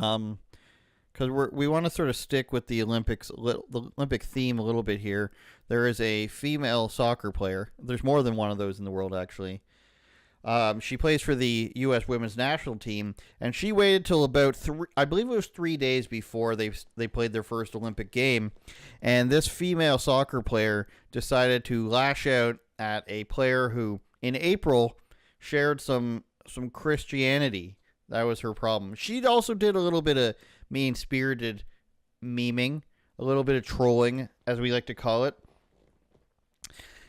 Because we want to sort of stick with the Olympics, the Olympic theme a little bit here. There is a female soccer player. There's more than one of those in the world, actually. She plays for the U.S. women's national team, and she waited till about I believe it was 3 days before they played their first Olympic game, and this female soccer player decided to lash out at a player who, in April, shared some Christianity. That was her problem. She also did a little bit of mean-spirited memeing, a little bit of trolling, as we like to call it.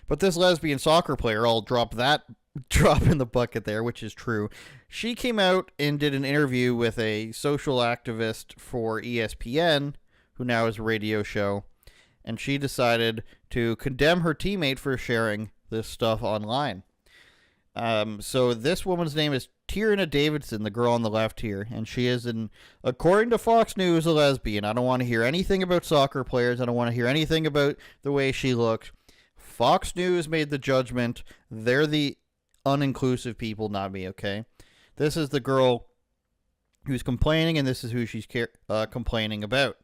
But this lesbian soccer player, I'll drop in the bucket there, which is true. She came out and did an interview with a social activist for ESPN, who now has a radio show, and she decided to condemn her teammate for sharing this stuff online. So this woman's name is Tierna Davidson, the girl on the left here, and she is, according to Fox News, a lesbian. I don't want to hear anything about soccer players. I don't want to hear anything about the way she looks. Fox News made the judgment. They're the uninclusive people, not me, okay? This is the girl who's complaining, and this is who she's complaining about.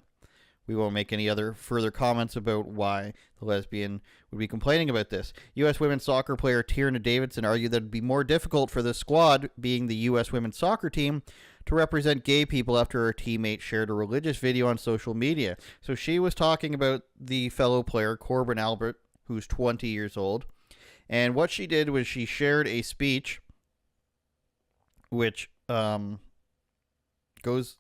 We won't make any other further comments about why the lesbian would be complaining about this. U.S. women's soccer player Tierna Davidson argued that it would be more difficult for the squad, being the U.S. women's soccer team, to represent gay people after her teammate shared a religious video on social media. So she was talking about the fellow player, Corbin Albert, who's 20 years old. And what she did was she shared a speech which goes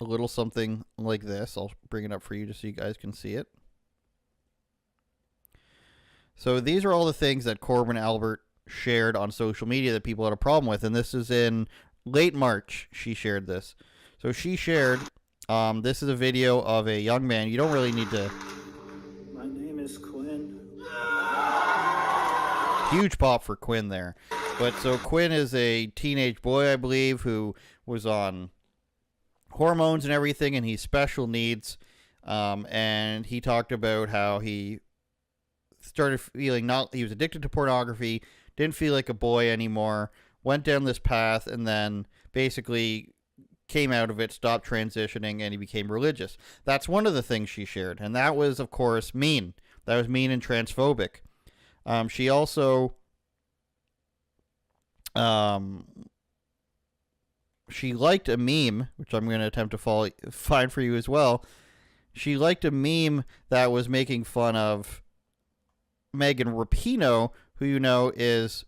a little something like this. I'll bring it up for you just so you guys can see it. So these are all the things that Corbin Albert shared on social media that people had a problem with. And this is in late March she shared this. So she shared, this is a video of a young man. You don't really need to... My name is Quinn. Huge pop for Quinn there. But so Quinn is a teenage boy, I believe, who was on hormones and everything, and he's special needs. And he talked about how he started feeling he was addicted to pornography, didn't feel like a boy anymore, went down this path, and then basically came out of it, stopped transitioning, and he became religious. That's one of the things she shared, and that was, of course, mean. That was mean and transphobic. She also she liked a meme, which I'm going to attempt to find for you as well. She liked a meme that was making fun of Megan Rapinoe, who you know is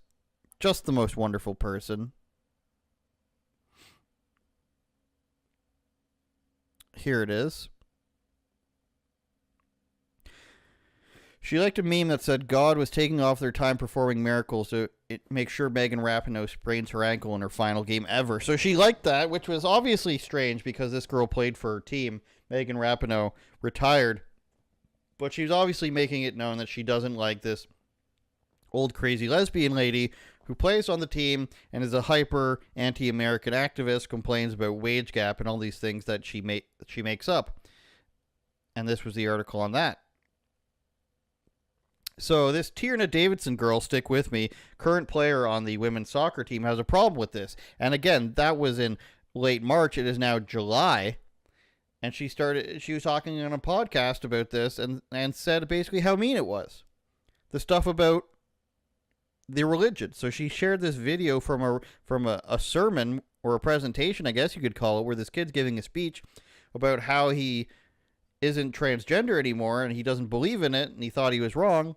just the most wonderful person. Here it is. She liked a meme that said God was taking off their time performing miracles to make sure Megan Rapinoe sprains her ankle in her final game ever. So she liked that, which was obviously strange because this girl played for her team. Megan Rapinoe retired. But she was obviously making it known that she doesn't like this old crazy lesbian lady who plays on the team and is a hyper anti-American activist, complains about wage gap and all these things that she makes up. And this was the article on that. So this Tierna Davidson girl, stick with me, current player on the women's soccer team, has a problem with this. And again, that was in late March. It is now July. And she was talking on a podcast about this and said basically how mean it was. The stuff about the religion. So she shared this video from a sermon or a presentation, I guess you could call it, where this kid's giving a speech about how he isn't transgender anymore and he doesn't believe in it and he thought he was wrong,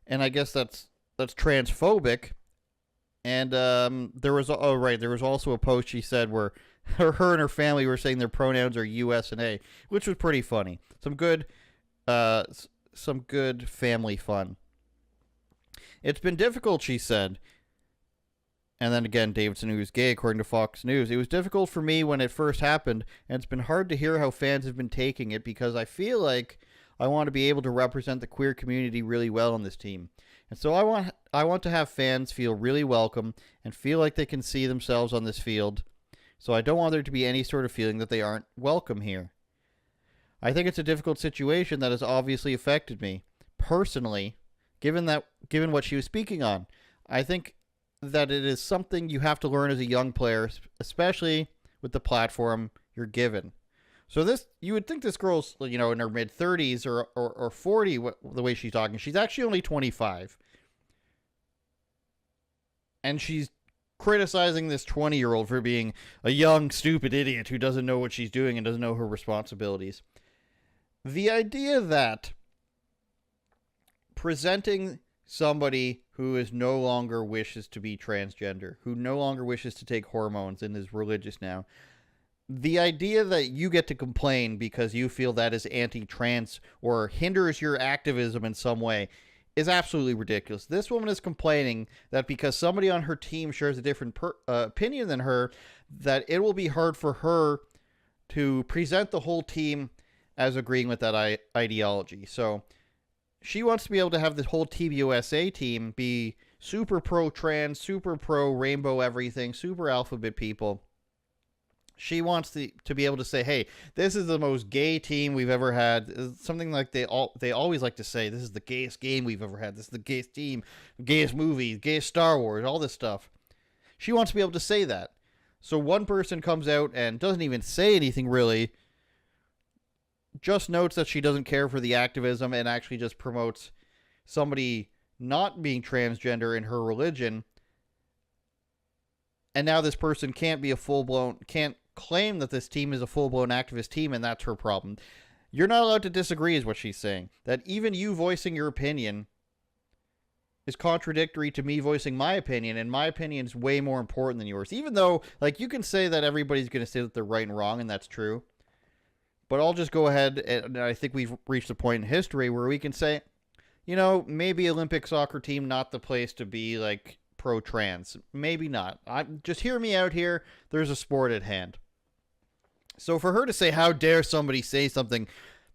and I guess that's transphobic. And there was also a post she said where her and her family were saying their pronouns are US and A, which was pretty funny. Some good family fun. It's been difficult, she said. And then again, Davidson, who's gay, according to Fox News. It was difficult for me when it first happened, and it's been hard to hear how fans have been taking it because I feel like I want to be able to represent the queer community really well on this team. And so I want to have fans feel really welcome and feel like they can see themselves on this field. So I don't want there to be any sort of feeling that they aren't welcome here. I think it's a difficult situation that has obviously affected me personally, given what she was speaking on. I think that it is something you have to learn as a young player, especially with the platform you're given. So this, you would think this girl's, in her mid 30s or 40, the way she's talking. She's actually only 25. And she's criticizing this 20-year-old for being a young, stupid idiot who doesn't know what she's doing and doesn't know her responsibilities. The idea that presenting somebody who is no longer wishes to be transgender, who no longer wishes to take hormones and is religious now, the idea that you get to complain because you feel that is anti-trans or hinders your activism in some way is absolutely ridiculous. This woman is complaining that because somebody on her team shares a different opinion than her, that it will be hard for her to present the whole team as agreeing with that ideology. So she wants to be able to have the whole Team USA team be super pro-trans, super pro-rainbow everything, super alphabet people. She wants to be able to say, hey, this is the most gay team we've ever had. Something like they always like to say, this is the gayest game we've ever had. This is the gayest team, gayest movie, gayest Star Wars, all this stuff. She wants to be able to say that. So one person comes out and doesn't even say anything really, just notes that she doesn't care for the activism and actually just promotes somebody not being transgender in her religion. And now this person can't claim that this team is a full-blown activist team, and that's her problem. You're not allowed to disagree, is what she's saying. That even you voicing your opinion is contradictory to me voicing my opinion, and my opinion is way more important than yours. Even though, you can say that everybody's going to say that they're right and wrong, and that's true. But I'll just go ahead, and I think we've reached a point in history where we can say, maybe Olympic soccer team, not the place to be, pro-trans. Maybe not. Just hear me out here. There's a sport at hand. So for her to say, how dare somebody say something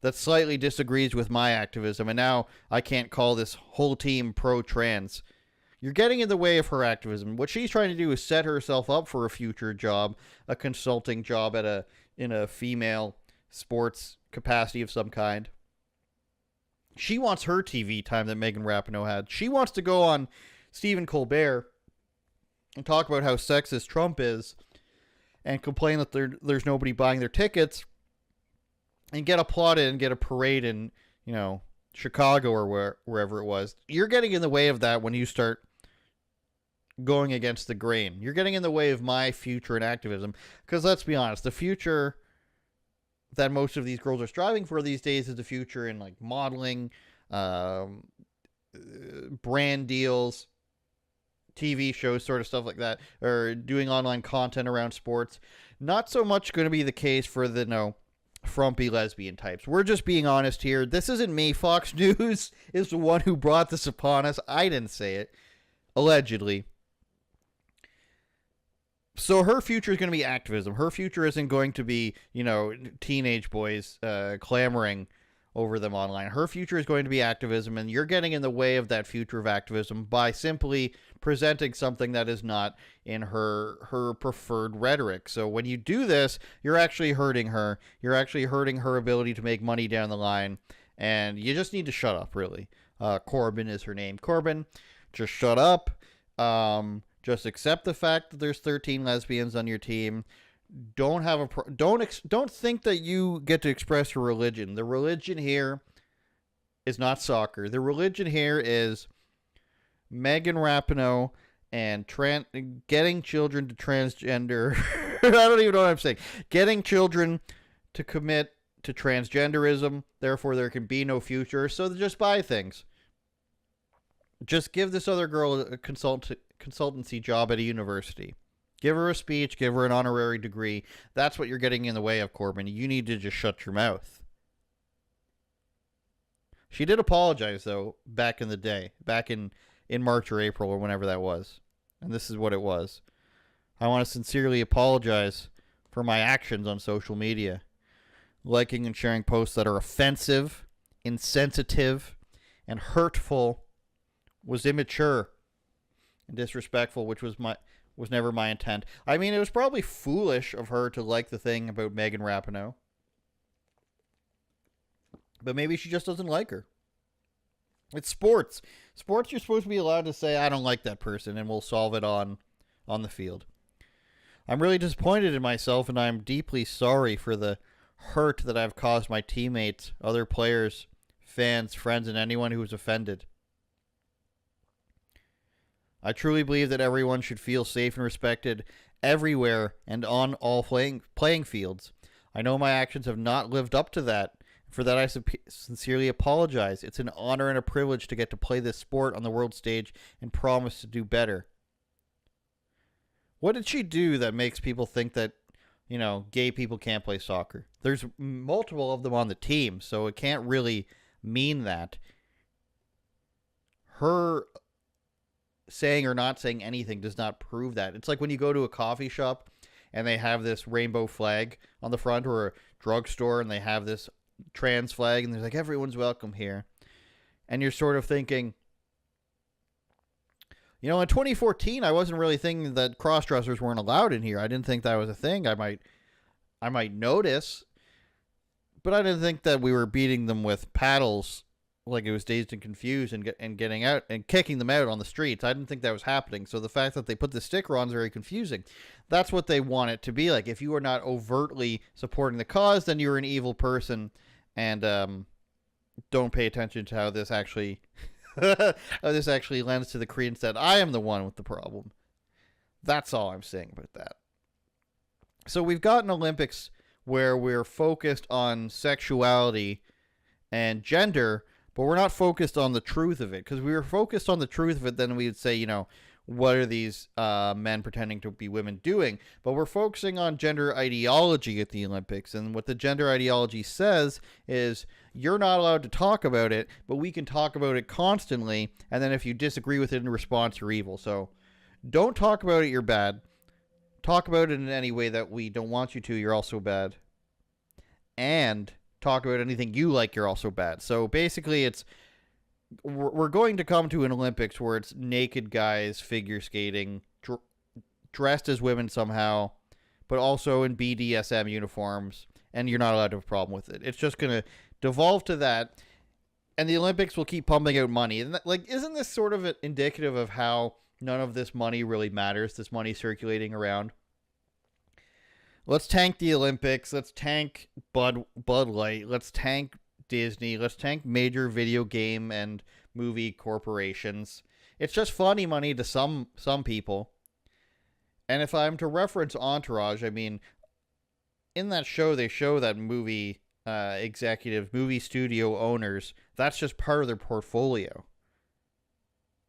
that slightly disagrees with my activism, and now I can't call this whole team pro-trans, you're getting in the way of her activism. What she's trying to do is set herself up for a future job, a consulting job in a female sports capacity of some kind. She wants her TV time that Megan Rapinoe had. She wants to go on Stephen Colbert and talk about how sexist Trump is and complain that there's nobody buying their tickets and get applauded and get a parade in, Chicago or wherever it was. You're getting in the way of that when you start going against the grain. You're getting in the way of my future in activism. Because let's be honest, the future that most of these girls are striving for these days is the future in modeling, brand deals, TV shows, sort of stuff like that, or doing online content around sports. Not so much going to be the case for the frumpy lesbian types. We're just being honest here. This isn't me. Fox News is the one who brought this upon us. I didn't say it. Allegedly. So her future is going to be activism. Her future isn't going to be, teenage boys clamoring over them online. Her future is going to be activism, and you're getting in the way of that future of activism by simply presenting something that is not in her preferred rhetoric. So when you do this, you're actually hurting her. You're actually hurting her ability to make money down the line, and you just need to shut up, really. Corbin is her name. Corbin, just shut up. Just accept the fact that there's 13 lesbians on your team. Don't think that you get to express your religion. The religion here is not soccer. The religion here is Megan Rapinoe and getting children to transgender. I don't even know what I'm saying. Getting children to commit to transgenderism. Therefore, there can be no future. So just buy things. Just give this other girl a consultancy job at a university. Give her a speech, give her an honorary degree. That's what you're getting in the way of, Corbin. You need to just shut your mouth. She did apologize, though, back in the day. Back in March or April or whenever that was. And this is what it was. I want to sincerely apologize for my actions on social media. Liking and sharing posts that are offensive, insensitive, and hurtful was immature and disrespectful, which was never my intent. I mean, it was probably foolish of her to like the thing about Megan Rapinoe. But maybe she just doesn't like her. It's sports. Sports, you're supposed to be allowed to say, I don't like that person, and we'll solve it on the field. I'm really disappointed in myself, and I'm deeply sorry for the hurt that I've caused my teammates, other players, fans, friends, and anyone who was offended. I truly believe that everyone should feel safe and respected everywhere and on all playing fields. I know my actions have not lived up to that. For that, I sincerely apologize. It's an honor and a privilege to get to play this sport on the world stage and promise to do better. What did she do that makes people think that, gay people can't play soccer? There's multiple of them on the team, so it can't really mean that. Her saying or not saying anything does not prove that. It's like when you go to a coffee shop and they have this rainbow flag on the front, or a drugstore and they have this trans flag and they're like, everyone's welcome here. And you're sort of thinking, in 2014, I wasn't really thinking that cross-dressers weren't allowed in here. I didn't think that was a thing. I might notice, but I didn't think that we were beating them with paddles like it was Dazed and Confused and getting out and kicking them out on the streets. I didn't think that was happening. So the fact that they put the sticker on is very confusing. That's what they want it to be like. If you are not overtly supporting the cause, then you're an evil person, and don't pay attention to how this actually lends to the credence that I am the one with the problem. That's all I'm saying about that. So we've got an Olympics where we're focused on sexuality and gender, but we're not focused on the truth of it. Because if we were focused on the truth of it, then we would say, what are these men pretending to be women doing? But we're focusing on gender ideology at the Olympics. And what the gender ideology says is, you're not allowed to talk about it, but we can talk about it constantly. And then if you disagree with it in response, you're evil. So don't talk about it, you're bad. Talk about it in any way that we don't want you to, you're also bad. And talk about anything you like, you're also bad. So basically, we're going to come to an Olympics where it's naked guys figure skating, dressed as women somehow, but also in BDSM uniforms, and you're not allowed to have a problem with it. It's just going to devolve to that, and the Olympics will keep pumping out money. And isn't this sort of indicative of how none of this money really matters, this money circulating around? Let's tank the Olympics. Let's tank Bud Light. Let's tank Disney. Let's tank major video game and movie corporations. It's just funny money to some people. And if I'm to reference Entourage, I mean, in that show, they show that movie executives, movie studio owners, that's just part of their portfolio.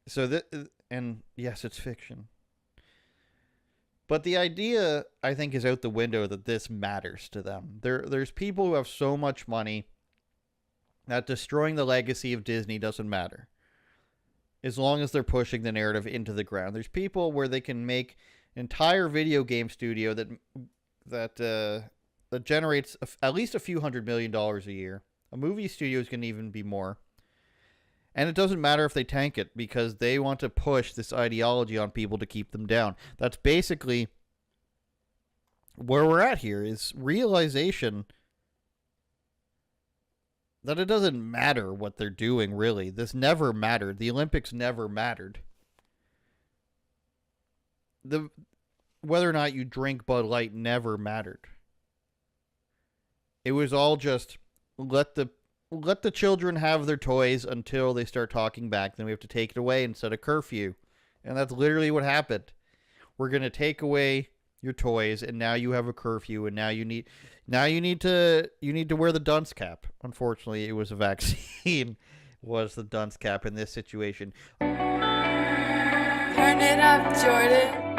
So and yes, it's fiction. But the idea, I think, is out the window that this matters to them. There's people who have so much money that destroying the legacy of Disney doesn't matter, as long as they're pushing the narrative into the ground. There's people where they can make an entire video game studio that generates at least a few $100 million a year. A movie studio is going to even be more. And it doesn't matter if they tank it, because they want to push this ideology on people to keep them down. That's basically where we're at here, is realization that it doesn't matter what they're doing, really. This never mattered. The Olympics never mattered. Whether or not you drink Bud Light never mattered. It was all just let the children have their toys until they start talking back. Then we have to take it away and set a curfew. And that's literally what happened. We're going to take away your toys, and now you have a curfew, and now you need to wear the dunce cap. Unfortunately, it was a vaccine was the dunce cap in this situation. Turn it up, Jordan.